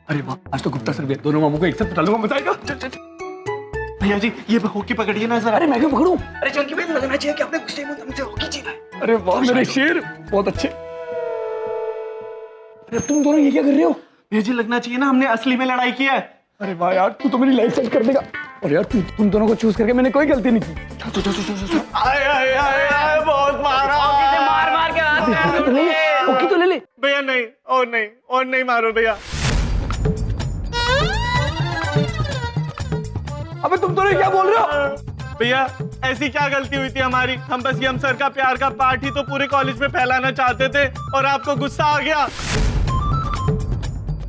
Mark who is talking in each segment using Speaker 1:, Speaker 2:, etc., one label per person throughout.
Speaker 1: अरे वाह, आज तो गुप्ता सर भी है, दोनों मामू को एक साथ पटा लूंगा, मजा आएगा। चल चल
Speaker 2: भैया जी ये हॉकी पकड़िए ना जरा।
Speaker 1: अरे मैं क्यों पकड़ूं?
Speaker 2: अरे चंकी भाई लगना चाहिए कि अपने गुस्से में तुमसे हॉकी जीता है।
Speaker 1: अरे वाह मेरे शेर, बहुत अच्छे। अरे तुम दोनों ये क्या कर रहे हो?
Speaker 2: भैया जी लगना चाहिए ना हमने असली में लड़ाई की है।
Speaker 1: अरे वाह यार, तू तो मेरी लाइफ सेट कर देगा। और यार तुम दोनों को चूज करके मैंने कोई गलती नहीं की। चल चल चल चल।
Speaker 2: आए आए आए आए बहुत मारा।
Speaker 3: मार मार के हाथ में
Speaker 1: ओके तो ले ले।
Speaker 2: भैया नहीं और नहीं मारो भैया।
Speaker 1: अबे तुम दोनों क्या बोल रहे हो?
Speaker 2: भैया ऐसी क्या गलती हुई थी हमारी? हम बस यम सर का प्यार का पाठ ही तो पूरे कॉलेज में फैलाना चाहते थे और आपको गुस्सा आ गया।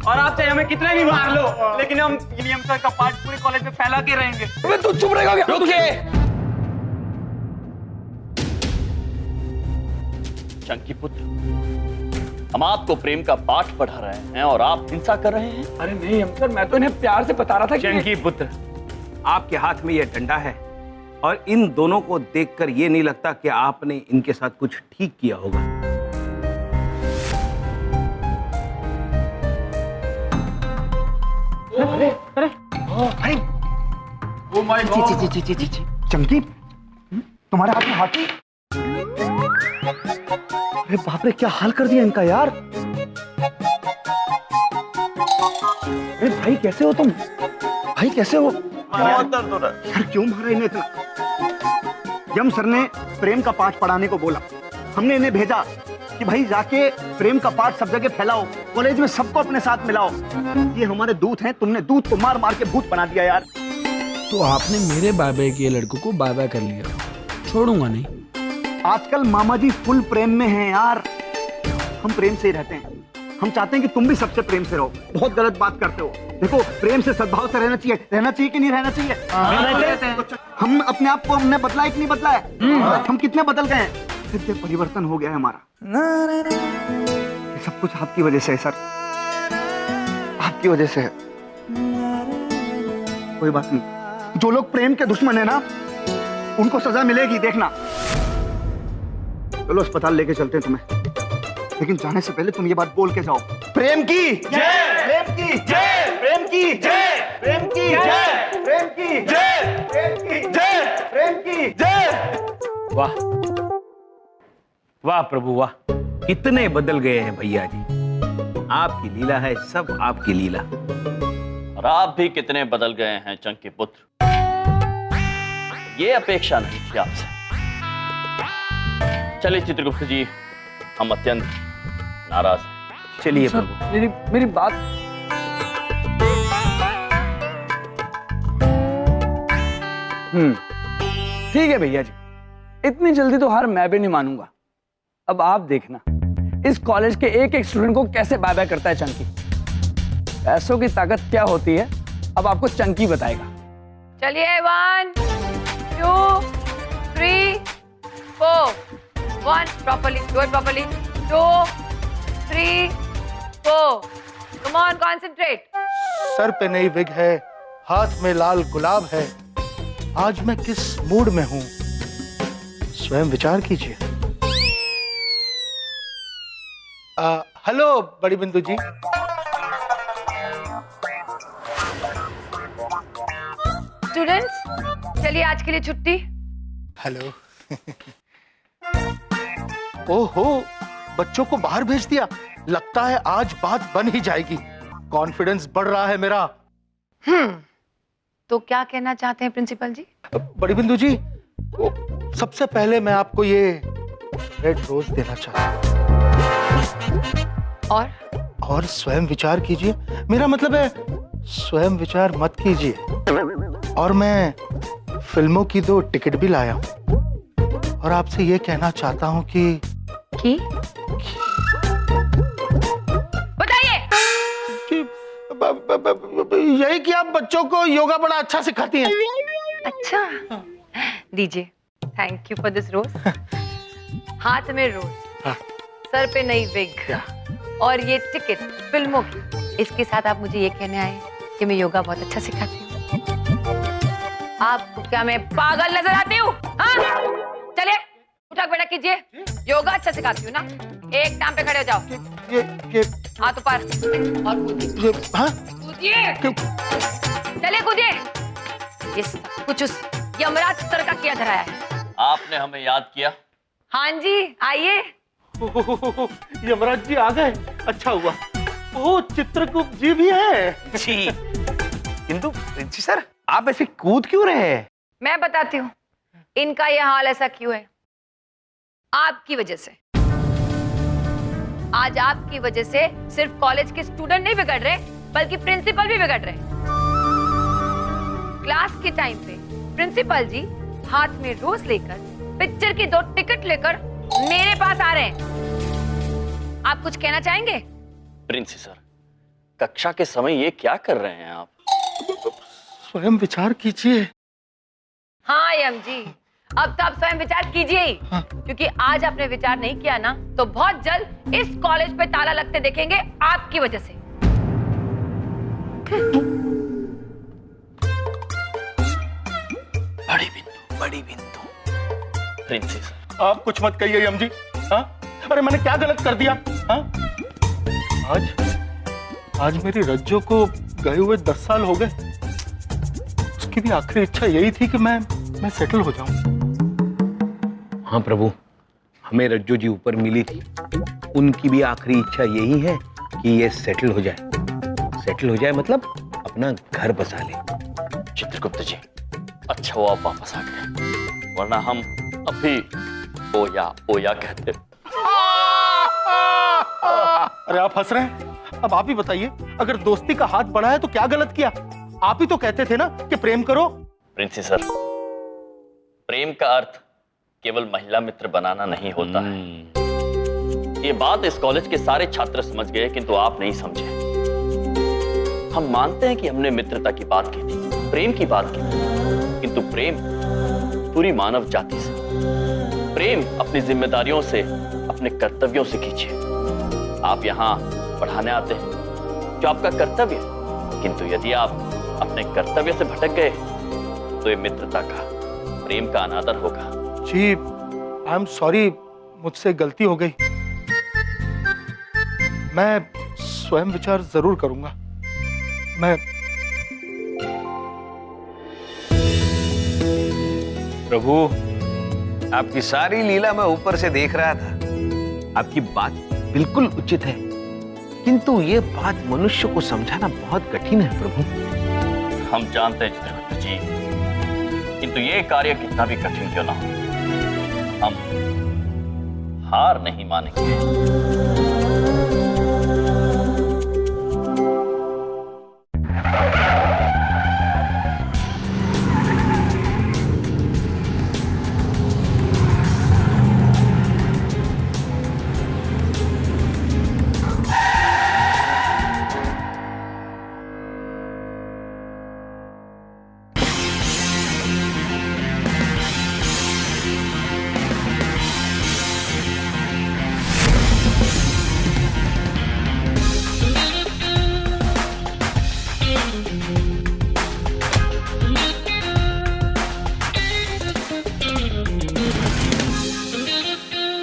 Speaker 3: और आप चाहे हमें कितना भी मार लो, लेकिन हम यम सर का पाठ पूरे कॉलेज में फैला के रहेंगे।
Speaker 1: अबे तू चुप रहेगा क्या?
Speaker 4: रुकिए। चंकी पुत्र, हम आपको प्रेम का पाठ पढ़ा रहे हैं और आप हिंसा कर रहे हैं।
Speaker 1: अरे नहीं हम सर, मैं तो इन्हें प्यार से बता रहा था कि
Speaker 5: चंकी पुत्र, आपके हाथ में यह डंडा है और इन दोनों को देखकर यह नहीं लगता कि आपने इनके साथ कुछ ठीक किया होगा।
Speaker 1: Oh my God.
Speaker 2: चंकी तुम्हारे हाथ में हाथी? अरे बाप रे क्या हाल कर दिया इनका यार। अरे भाई कैसे हो तुम? भाई कैसे हो?
Speaker 5: बहुत दर्द हो रहा है।
Speaker 2: यार क्यों मारा इन्हें इतना? यम सर ने प्रेम का पाठ पढ़ाने को बोला, हमने इन्हें भेजा कि भाई जाके प्रेम का पाठ सब जगह फैलाओ, कॉलेज में सबको अपने साथ मिलाओ। ये हमारे दूत हैं, तुमने दूत को मार मार के भूत बना दिया यार।
Speaker 6: तो आपने मेरे बाय बाय किए लड़कों को बाय बाय कर लिया, छोड़ूंगा नहीं।
Speaker 2: आजकल मामा जी फुल प्रेम में हैं यार। हम प्रेम से ही रहते हैं, हम चाहते हैं कि तुम भी सबसे प्रेम से रहो। बहुत गलत बात करते हो। देखो प्रेम से सद्भाव से रहना चाहिए कि नहीं रहना चाहिए? हम अपने आप को हमने बदला है कि नहीं बदला है? हम कितने बदल गए हैं, कितने परिवर्तन हो गया है हमारा। ये सब कुछ आपकी वजह से है सर, आपकी वजह से है। कोई बात नहीं, जो लोग प्रेम के दुश्मन है ना उनको सजा मिलेगी, देखना। चलो अस्पताल लेके चलते हैं तुम्हें, लेकिन जाने से पहले तुम ये बात बोल के जाओ, प्रेम की जय, प्रेम की जय, प्रेम की जय, प्रेम की जय, प्रेम की जय, प्रेम की जय, प्रेम की जय।
Speaker 5: वाह वाह प्रभु वाह, कितने बदल गए हैं भैया जी। आपकी लीला है, सब आपकी लीला।
Speaker 4: और आप भी कितने बदल गए हैं चंकी पुत्र, ये अपेक्षा नहीं थी आपसे। चलिए चित्रगुप्त जी, हम अत्यंत नाराज हैं।
Speaker 5: चलिए
Speaker 1: सर,
Speaker 5: प्रभु।
Speaker 1: मेरी बात। ठीक है भैया जी, इतनी जल्दी तो हार मैं भी नहीं मानूंगा। अब आप देखना इस कॉलेज के एक एक स्टूडेंट को कैसे बाय बाय करता है चंकी। पैसों की ताकत क्या होती है अब आपको चंकी बताएगा।
Speaker 7: चलिए 1 2 3 4 1 properly, do it properly, 2 3 4 come on, concentrate।
Speaker 8: Sir पे नई विग है, हाथ में लाल गुलाब है। आज मैं किस मूड में हूं, स्वयं विचार कीजिए। हेलो बड़ी बिंदु जी।
Speaker 7: स्टूडेंट्स चलिए आज के लिए छुट्टी।
Speaker 8: हेलो। ओहो, बच्चों को बाहर भेज दिया। लगता है आज बात बन ही जाएगी। कॉन्फिडेंस बढ़ रहा है मेरा।
Speaker 7: तो क्या कहना चाहते हैं प्रिंसिपल जी?
Speaker 8: बड़ी बिंदु जी, सबसे पहले मैं आपको ये रेड रोज देना चाहता हूँ। और स्वयं विचार कीजिए। मेरा मतलब है स्वयं विचार मत कीजिए। और मैं फिल्मों की 2 टिकट भी लाया हूँ और आपसे ये कहना चाहता हूँ कि
Speaker 7: बताइए।
Speaker 8: यही कि आप बच्चों को योगा बड़ा अच्छा सिखाती हैं।
Speaker 7: अच्छा दीजिए, थैंक यू फॉर दिस रोज। हाथ में रोज, सर पे नई विग और ये टिकट फिल्मों की, इसके साथ आप मुझे ये कहने आए कि मैं योगा बहुत अच्छा सिखाती हूँ। आपको क्या मैं पागल नजर आती हूँ? हाँ? चलिए उठक बैठक कीजिए। योगा अच्छा सिखाती हूँ ना। एक टांग पे खड़े हो जाओ।
Speaker 8: ये
Speaker 7: हाथ ऊपर और कूदिए।
Speaker 8: ये हाँ
Speaker 7: कूदिए, चलिए कूदिए। ये सब कुछ उस यमराज सर का किया धराया है।
Speaker 4: आपने हमें याद किया।
Speaker 7: हाँ जी, आइए।
Speaker 8: यमराज जी आ गए, अच्छा हुआ। ओ चित्रगुप्त जी भी है।
Speaker 5: जी किंतु प्रिंसी सर, आप ऐसे कूद क्यों रहे हैं?
Speaker 7: मैं बताती हूँ इनका यह हाल ऐसा क्यों है। आपकी वजह से। आज आपकी वजह से सिर्फ कॉलेज के स्टूडेंट नहीं बिगड़ रहे, बल्कि प्रिंसिपल भी बिगड़ रहे। क्लास के टाइम पे प्रिंसिपल जी हाथ में रोज लेकर पिक्चर की 2 टिकट लेकर मेरे पास आ रहे हैं। आप कुछ कहना चाहेंगे?
Speaker 4: प्रिंसी सर, कक्षा के समय ये क्या कर रहे हैं आप?
Speaker 8: स्वयं विचार कीजिए।
Speaker 7: हाँ यम जी, अब तो आप स्वयं विचार कीजिए ही।
Speaker 8: हाँ।
Speaker 7: क्योंकि आज आपने विचार नहीं किया ना, तो बहुत जल्द इस कॉलेज पे ताला लगते देखेंगे आपकी वजह से।
Speaker 4: बड़ी बिंदु। प्रिंसी सर,
Speaker 8: आप कुछ मत कहिए यम जी। हाँ अरे मैंने क्या गलत कर दिया? हाँ आज मेरी रज्जो को गए हुए 10 साल हो गए। उसकी भी आखिरी इच्छा यही थी कि मैं सेटल हो जाऊं।
Speaker 5: हाँ प्रभु, हमें रज्जो जी ऊपर मिली थी, उनकी भी आखिरी इच्छा यही है कि ये सेटल हो जाए। सेटल हो जाए मतलब अपना घर बसा ले।
Speaker 4: चित्रगुप्त जी, अच्छा वो आप वापस आ गए, वरना हम अभी ओया कहते।
Speaker 8: अरे आप हंस रहे हैं? अब आप ही बताइए, अगर दोस्ती का हाथ बढ़ा है तो क्या गलत किया? आप ही तो कहते थे ना कि प्रेम करो।
Speaker 4: प्रिंसी सर, प्रेम का अर्थ केवल महिला मित्र बनाना नहीं होता है। ये बात इस कॉलेज के सारे छात्र समझ गए, किंतु आप नहीं समझे। हम मानते हैं कि हमने मित्रता की बात की थी, प्रेम की बात की थी, किंतु प्रेम पूरी मानव जाति से। प्रेम अपनी जिम्मेदारियों से, अपने कर्तव्यों से कीजिए। आप यहाँ पढ़ाने आते हैं जो आपका कर्तव्य है, किंतु यदि आप अपने कर्तव्य से भटक गए तो ये मित्रता का, प्रेम का अनादर होगा।
Speaker 8: जी आई एम सॉरी, मुझसे गलती हो गई। मैं स्वयं विचार जरूर करूंगा। मैं
Speaker 5: प्रभु, आपकी सारी लीला मैं ऊपर से देख रहा था। आपकी बात बिल्कुल उचित है, किंतु ये बात मनुष्य को समझाना बहुत कठिन है प्रभु।
Speaker 4: हम जानते हैं चित्रगुप्त जी, किंतु ये कार्य कितना भी कठिन क्यों ना हो, हम हार नहीं मानेंगे।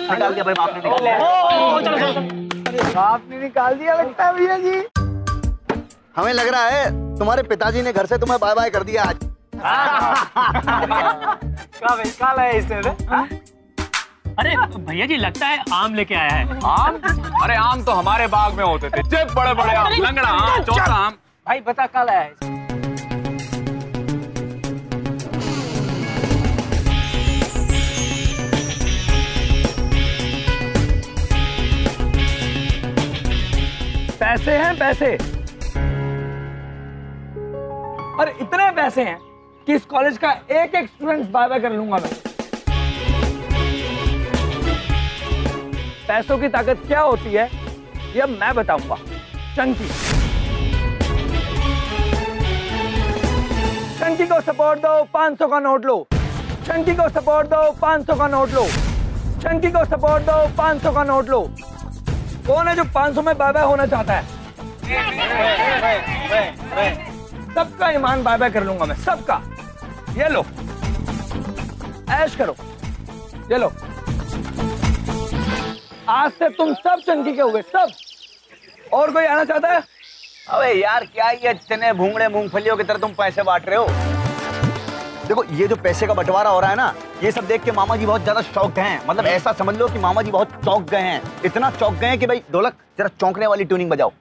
Speaker 2: निकाल दिया भाई, आपने निकाल दिया।
Speaker 1: आपने निकाल दिया लगता है भैया जी।
Speaker 2: हमें लग रहा है तुम्हारे पिताजी ने घर से तुम्हें बाय बाय कर दिया आज।
Speaker 3: अरे भैया जी, लगता है आम लेके आया है।
Speaker 9: आम? अरे आम तो हमारे बाग में होते थे, जे बड़े बड़े आम, लंगड़ा आम, चौसा आम।
Speaker 1: भाई बता कल आया है। पैसे हैं पैसे, और इतने पैसे हैं कि इस कॉलेज का एक एक स्टूडेंट बाय बाय कर लूंगा मैं। पैसों की ताकत क्या होती है ये अब मैं बताऊंगा। चंकी, चंकी को सपोर्ट दो, 500 का नोट लो। चंकी को सपोर्ट दो, 500 का नोट लो। चंकी को सपोर्ट दो, 500 का नोट लो। कौन है जो 500 में बाय बाय होना चाहता है? सबका ईमान बाय बाय कर लूंगा मैं, सबका। ये लो, ऐश करो, ये लो। आज से तुम सब चंकी के हुए, सब। और कोई आना चाहता है?
Speaker 2: अबे यार क्या ये चने भूंगड़े मूंगफलियों की तरह तुम पैसे बांट रहे हो? देखो ये जो पैसे का बंटवारा हो रहा है ना, ये सब देख के मामा जी बहुत ज्यादा शॉक्ड हैं। मतलब ऐसा समझ लो कि मामा जी बहुत चौंक गए हैं, इतना चौंक गए हैं कि भाई ढोलक जरा चौंकने वाली ट्यूनिंग बजाओ।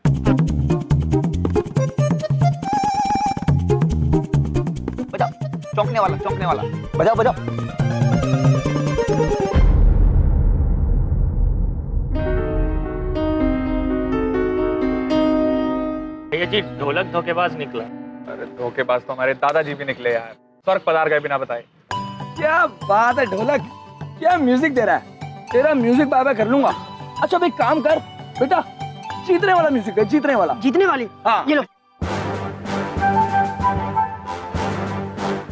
Speaker 2: बजाओ चौंकने वाला बजाओ बजाओ।
Speaker 3: भैया जी ढोलक धोखेबाज निकला।
Speaker 9: अरे धोखेबाज तो हमारे दादाजी भी निकले यार, स्वर्ग पधार गए बिना बताए।
Speaker 1: क्या बात है ढोलक, क्या म्यूजिक दे रहा है। तेरा म्यूजिक बाय बाय कर लूंगा। अच्छा भाई काम कर बेटा, जीतने वाला म्यूजिक है, जीतने वाला।
Speaker 10: जीतने वाली?
Speaker 1: हाँ
Speaker 10: ये लो।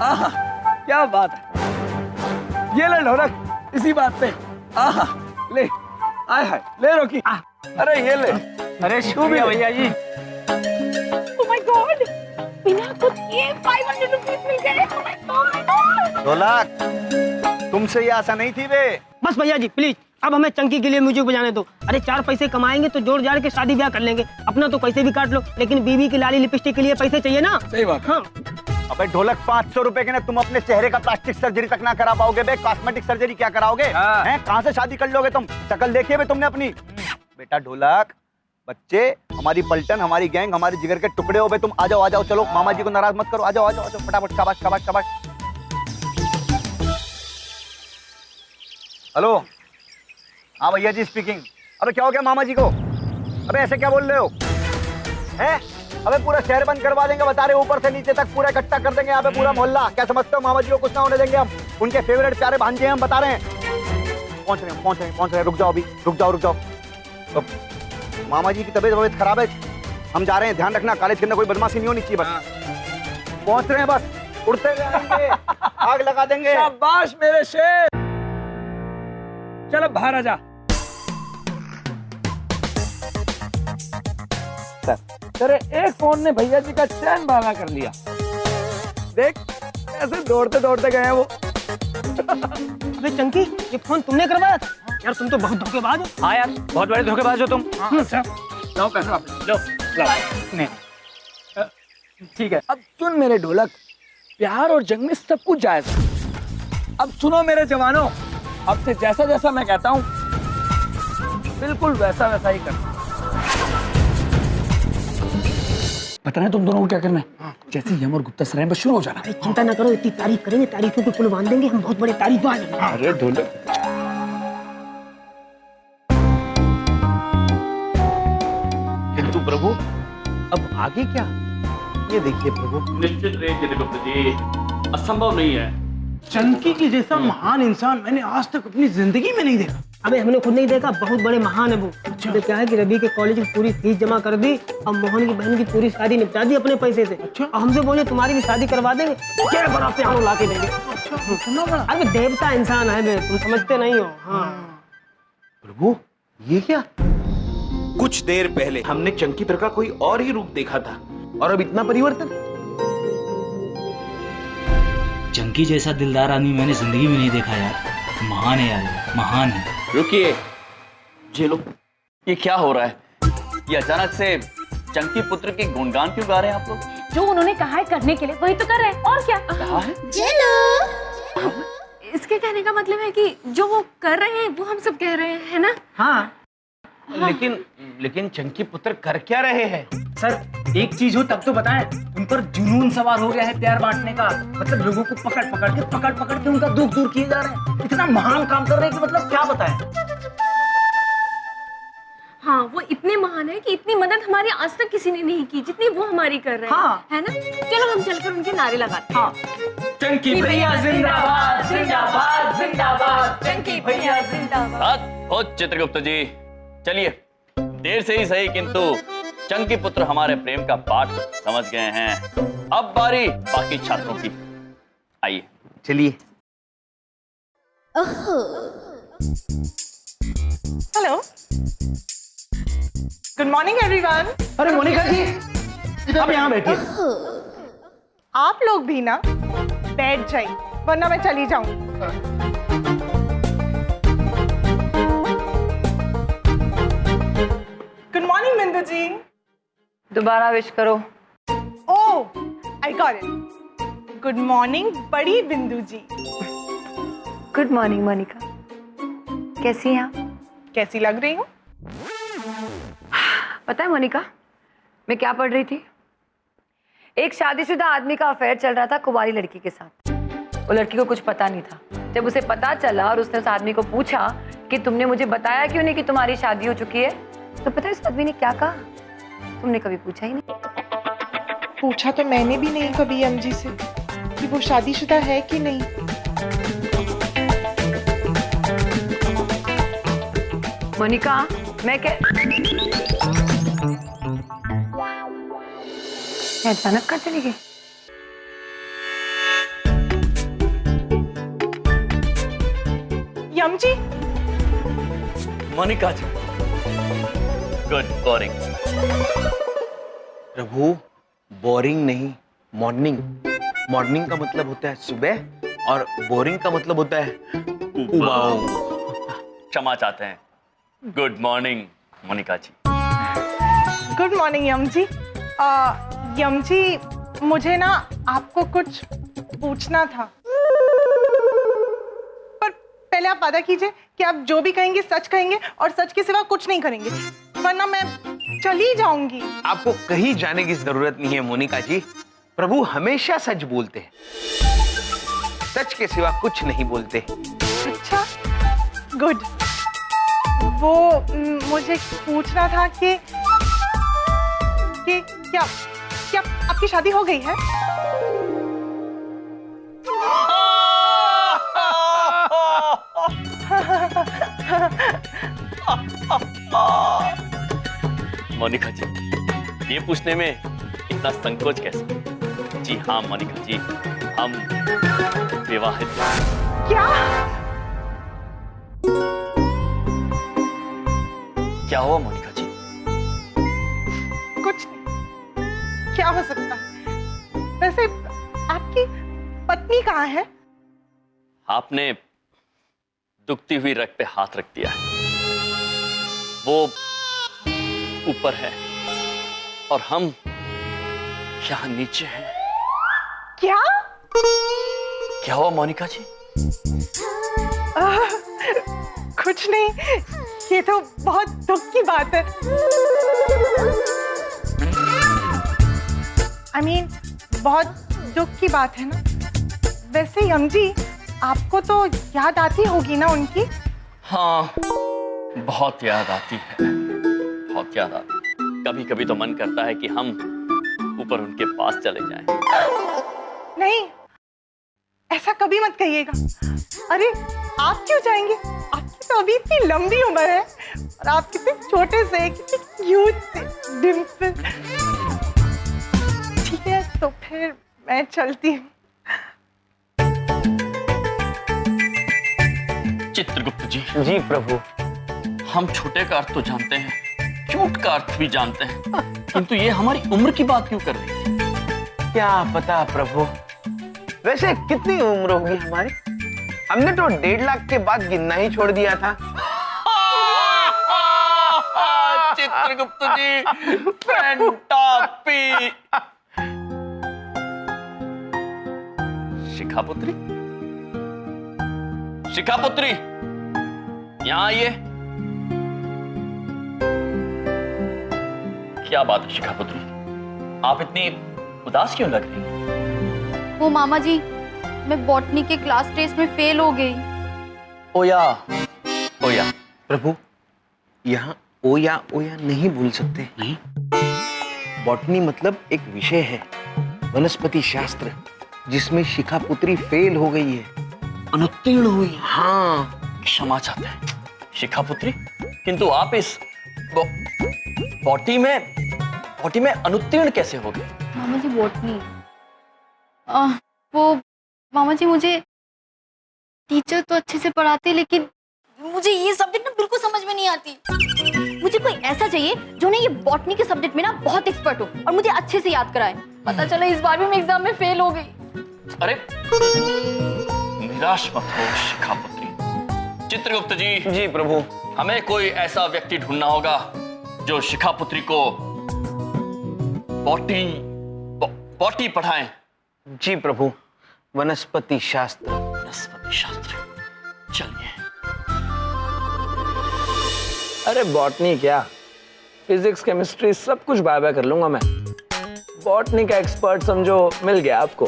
Speaker 1: आहा क्या बात है, ये ले ढोलक, इसी बात पे। आहा ले, आय हाय ले रोकी। अरे ये ले।
Speaker 3: अरे शुक्रिया भैया जी।
Speaker 10: Oh my God! बिना कुछ ये 500 रुपीस मिल गए। Oh my God!
Speaker 2: ढोलक तुमसे ये आशा नहीं थी बे।
Speaker 10: बस भैया जी प्लीज, अब हमें चंकी के लिए म्यूजिक बजाने दो। अरे 4 पैसे कमाएंगे तो जोड़ जाड़ के शादी ब्याह कर लेंगे। अपना तो पैसे भी काट लो, लेकिन बीवी की लाली लिपस्टिक के लिए पैसे चाहिए ना।
Speaker 1: सही बात।
Speaker 10: हाँ।
Speaker 2: अबे ढोलक 500 रुपए के ना तुम अपने चेहरे का प्लास्टिक सर्जरी तक ना करा पाओगे बे। कॉस्मेटिक सर्जरी क्या कराओगे? हैं कहाँ से शादी कर लोगे तुम? शक्ल देखिए बे तुमने अपनी। बेटा ढोलक, बच्चे हमारी पलटन, हमारी गैंग, हमारे जिगर के टुकड़े हो बे तुम। आ जाओ चलो, मामा जी को नाराज मत करो। आ जाओ फटाफट। शाबाश। हेलो हाँ भैया जी स्पीकिंग। अबे क्या हो गया मामा जी को? अबे ऐसे क्या बोल रहे हो? हैं? अबे पूरा शहर बंद करवा देंगे बता रहे, ऊपर से नीचे तक पूरा इकट्ठा कर देंगे यहाँ पे पूरा मोहल्ला। क्या समझते हो मामा जी को कुछ ना होने देंगे हम? उनके फेवरेट प्यारे भांजे हम बता रहे हैं। पहुंच रहे हैं। रुक जाओ अभी, रुक जाओ। तो मामा जी की तबीयत खराब है, हम जा रहे हैं। ध्यान रखना कॉलेज के अंदर कोई बदमाशी नहीं होनी चाहिए। बस पहुंच रहे हैं, बस उड़ते हुए आएंगे, आग लगा देंगे।
Speaker 1: शाबाश मेरे शेर। चलो बाहर आ जा। तेरे एक फोन ने भैया जी का चैन बागा कर लिया। देख ऐसे दौड़ते दौड़ते गए हैं वो।
Speaker 10: अबे चंकी, ये फोन तुमने करवाया था? यार तुम तो बहुत धोखेबाज हो।
Speaker 3: हाँ यार बहुत बड़े धोखेबाज हो तुम।
Speaker 1: लाओ पैसा वापस।
Speaker 3: लो
Speaker 1: नहीं ठीक है। अब सुन मेरे ढोलक, प्यार और जंग में सब कुछ जायज है। अब सुनो मेरे जवानों, अब से जैसा जैसा मैं कहता हूँ बिल्कुल वैसा वैसा ही करना। पता नहीं तुम दोनों को क्या करना है? जैसे यम और गुप्ता सराय में शुरू हो जाना।
Speaker 10: अरे चिंता ना करो, इतनी तारीफ करेंगे, तारीफों को पुल बांध देंगे हम, बहुत बड़े तारीफबाज हैं।
Speaker 1: अरे ढोलक
Speaker 5: किंतु प्रभु अब आगे क्या? ये देखिए प्रभु।
Speaker 4: निश्चित रहिए गुप्ता जी, असंभव नहीं है।
Speaker 6: चंकी की जैसा महान इंसान मैंने आज तक अपनी जिंदगी में नहीं देखा।
Speaker 10: अबे हमने खुद नहीं देखा, बहुत बड़े महान है वो। तो क्या है कि रवि के कॉलेज की पूरी फीस जमा कर दी और मोहन की बहन की पूरी शादी निपटा दी अपने पैसे से।
Speaker 6: अच्छा।
Speaker 10: और हमसे बोले तुम्हारी भी शादी करवा देंगे, क्या बड़ा प्यानो ला के देंगे। अबे देवता इंसान है बे, तुम समझते नहीं हो। हाँ
Speaker 5: प्रभु ये क्या? कुछ देर पहले हमने चंकी पर का कोई और ही रूप देखा था और अब इतना परिवर्तन।
Speaker 11: चंकी जैसा दिलदार आदमी मैंने जिंदगी में नहीं देखा यार। महान है यार, महान है।
Speaker 4: रुकिए, ये लो, ये क्या हो रहा है? ये अचानक से चंकी पुत्र के गुणगान क्यों गा रहे हैं आप लोग?
Speaker 12: जो उन्होंने कहा है करने के लिए वही तो कर रहे हैं, और क्या?
Speaker 4: कहा है?
Speaker 12: इसके कहने का मतलब है कि जो वो कर रहे हैं वो हम सब कह रहे हैं, है ना?
Speaker 10: हाँ।
Speaker 5: लेकिन चंकी पुत्र कर क्या रहे हैं?
Speaker 10: सर एक चीज हो तब तो बताएं, उन पर जुनून सवार हो गया है प्यार बांटने का। मतलब लोगों को पकड़ के उनका दुख दूर किए जा रहे हैं। इतना महान काम कर रहे हैं कि मतलब क्या बताएं।
Speaker 12: हाँ वो इतने महान है कि इतनी मदद हमारी आज तक किसी ने नहीं की जितनी वो हमारी कर रहे हैं।
Speaker 10: हाँ।
Speaker 12: है ना? चलो हम चलकर उनके नारे लगाते हैं।
Speaker 10: हाँ।
Speaker 3: चंकी भैया जिंदाबाद जिंदाबाद जिंदाबाद, चंकी भैया जिंदाबाद।
Speaker 4: बहुत चित्रगुप्त जी, चलिए देर से ही सही किंतु चंकी पुत्र हमारे प्रेम का पाठ समझ गए हैं। अब बारी बाकी छात्रों की, आइए
Speaker 2: चलिए।
Speaker 13: Hello, good morning everyone.
Speaker 10: अरे मोनिका जी, अब यहाँ बैठिए।
Speaker 13: आप लोग भी ना बैठ जाइए वरना मैं चली जाऊंगी।
Speaker 7: दोबारा विश करो।
Speaker 13: Oh, I got it. Good morning बड़ी बिंदु जी।
Speaker 7: गुड मॉर्निंग मोनिका, कैसी हैं आप?
Speaker 13: कैसी लग रही हूँ?
Speaker 7: पता है मोनिका, मैं क्या पढ़ रही थी? एक शादीशुदा आदमी का अफेयर चल रहा था कुंवारी लड़की के साथ। वो लड़की को कुछ पता नहीं था। जब उसे पता चला और उसने उस आदमी को पूछा कि तुमने मुझे बताया क्यों नहीं कि तुम्हारी शादी हो चुकी है, तो पता है उस आदमी ने क्या कहा? तुमने कभी पूछा ही नहीं।
Speaker 13: पूछा तो मैंने भी नहीं कभी एमजी से कि वो शादीशुदा है कि नहीं।
Speaker 7: मोनिका, मैं अचानक कहाँ चली गई?
Speaker 13: यम जी,
Speaker 4: मोनिका जी, गुड मॉर्निंग।
Speaker 5: प्रभु, बोरिंग नहीं, मॉर्निंग। मॉर्निंग का मतलब होता है सुबह और बोरिंग का मतलब होता है उबाऊ।
Speaker 4: क्षमा चाहते हैं। गुड मॉर्निंग मोनिका जी।
Speaker 13: गुड मॉर्निंग यम जी। यम जी, मुझे ना आपको कुछ पूछना था, पर पहले आप वादा कीजिए कि आप जो भी कहेंगे सच कहेंगे और सच के सिवा कुछ नहीं करेंगे, वरना मैं चली जाऊंगी।
Speaker 5: आपको कहीं जाने की जरूरत नहीं है मोनिका जी। प्रभु हमेशा सच बोलते हैं, सच के सिवा कुछ नहीं बोलते।
Speaker 13: अच्छा, गुड। वो मुझे पूछना था कि क्या आपकी शादी हो गई है?
Speaker 4: मोनिका जी, ये पूछने में इतना संकोच कैसा? जी हाँ मोनिका जी, हम विवाहित हैं।
Speaker 13: क्या?
Speaker 4: क्या हुआ मोनिका जी?
Speaker 13: कुछ नहीं, क्या हो सकता है? वैसे आपकी पत्नी कहाँ है?
Speaker 4: आपने दुखती हुई रग पे हाथ रख दिया है। वो ऊपर है और हम यहाँ नीचे हैं।
Speaker 13: क्या?
Speaker 4: क्या हुआ मोनिका जी?
Speaker 13: कुछ नहीं, ये तो बहुत दुख की बात है। I mean, बहुत दुख की बात है ना। वैसे यम जी, आपको तो याद आती होगी ना उनकी?
Speaker 4: हाँ, बहुत याद आती है, बहुत याद आती है। कभी कभी तो मन करता है कि हम ऊपर उनके पास चले जाएं।
Speaker 13: नहीं, ऐसा कभी मत कहिएगा। अरे आप क्यों जाएंगे? आपकी तो अभी इतनी लंबी उम्र है और आप कितने छोटे से, कितने क्यूट से डिम्पल। ठीक है, तो फिर मैं चलती हूँ।
Speaker 4: चित्रगुप्त जी।
Speaker 5: जी प्रभु।
Speaker 4: हम छोटे का अर्थ तो जानते हैं, क्यूट का अर्थ भी जानते हैं, किंतु ये हमारी उम्र की बात क्यों कर रही है?
Speaker 5: क्या पता प्रभु। वैसे कितनी उम्र होगी हमारी? हमने तो 1.5 लाख के बाद गिनना ही छोड़ दिया था।
Speaker 4: चित्रगुप्त जी, फैंटापी। शिखापुत्री, शिखापुत्री, यहां आइए। क्या बात है शिखापुत्री, आप इतनी उदास क्यों लग रही हैं?
Speaker 12: वो मामा जी, मैं बॉटनी के क्लास टेस्ट में फेल हो गई।
Speaker 4: ओया, ओया।
Speaker 5: प्रभु, यहाँ ओया ओया नहीं बोल सकते।
Speaker 4: नहीं?
Speaker 5: बॉटनी मतलब एक विषय है, वनस्पति शास्त्र, जिसमें शिखापुत्री फेल हो गई है,
Speaker 4: अनुत्तीर्ण हुई।
Speaker 5: हाँ।
Speaker 4: क्षमा चाहते हैं शिखापुत्री, किंतु आप इस बॉटनी में अनुत्तीर्ण कैसे हो गए?
Speaker 12: मामा जी, बॉटनी, वो मामा जी, मुझे टीचर तो अच्छे से पढ़ाते, लेकिन मुझे ये सब्जेक्ट ना बिल्कुल समझ में नहीं आती। मुझे कोई ऐसा चाहिए जो ना ये बॉटनी के सब्जेक्ट में ना बहुत एक्सपर्ट हो और मुझे अच्छे से याद कराए। पता चला इस बार भी मैं एग्जाम में फेल हो गई।
Speaker 4: अरे निराश मत हो शिखापुत्री। चित्रगुप्त जी।
Speaker 5: जी प्रभु।
Speaker 4: हमें कोई ऐसा व्यक्ति ढूंढना होगा जो शिखापुत्री को बॉटी बॉटी पढ़ाएं।
Speaker 5: जी प्रभु, वनस्पति शास्त्र।
Speaker 4: वनस्पति शास्त्र, चलिए।
Speaker 1: अरे बॉटनी क्या, फिजिक्स केमिस्ट्री सब कुछ बाय बाय कर लूंगा मैं। बॉटनी का एक्सपर्ट समझो मिल गया आपको।